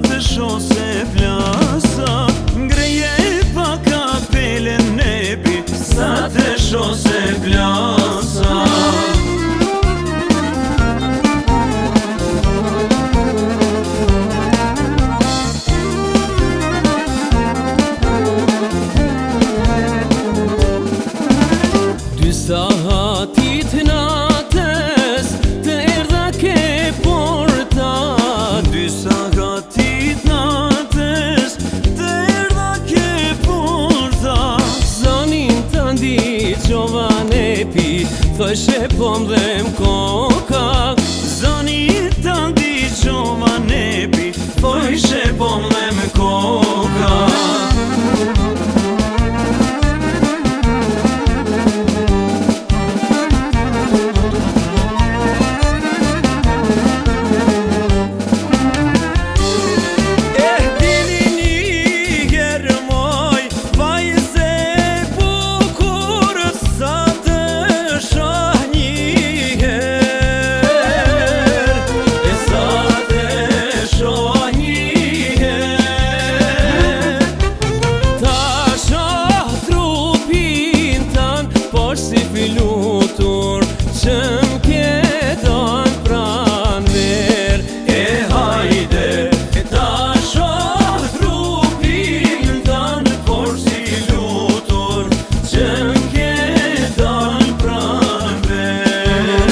të shose plasa, ngreje pa kapelen nebi, sa të shose plasa. Sahatit natës të erdha ke porta, dy sahatit natës të erdha ke porta. Zonin të ndiqova nepi, thoshe po mdhem koka. Zonin të ndiqova nepi, thoshe po mdhem koka. Lutur që m'kedon pran ver, e hajde ta shoh trupin tan, por si lutur që m'kedon pran ver.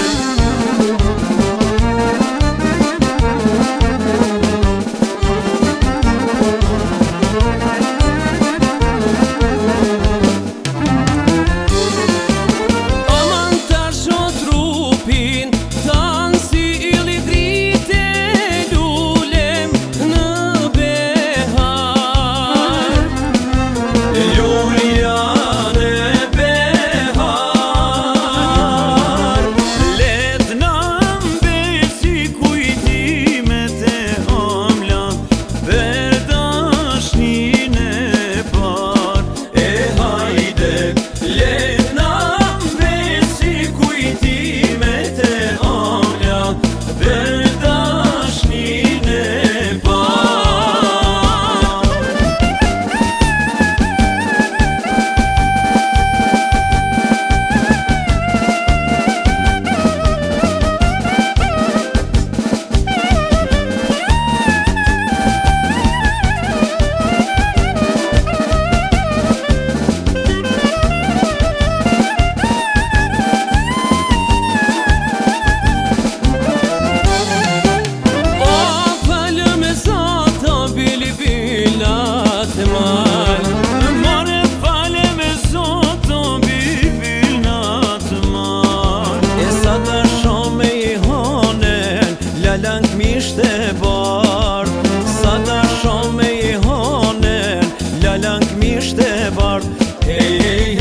Lalang mishte bard, sa ta shom me i honen, lalang mishte bard. Hey, hey,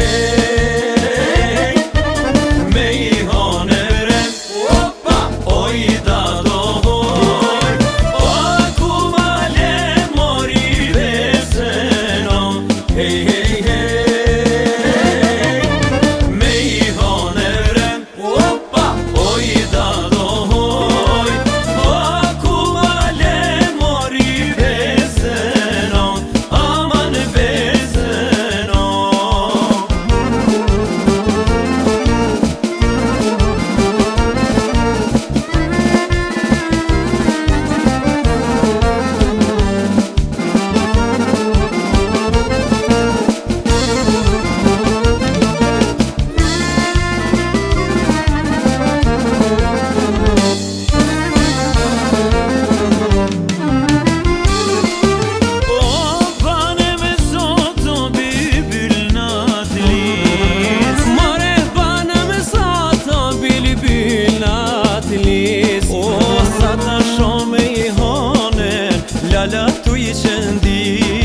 hey, me i honen vren, opa, oj da dohoj, o ku male mori veseno. Hey, hey, hey, me i honen vren, opa, oj da dohoj. Lala tu i qëndi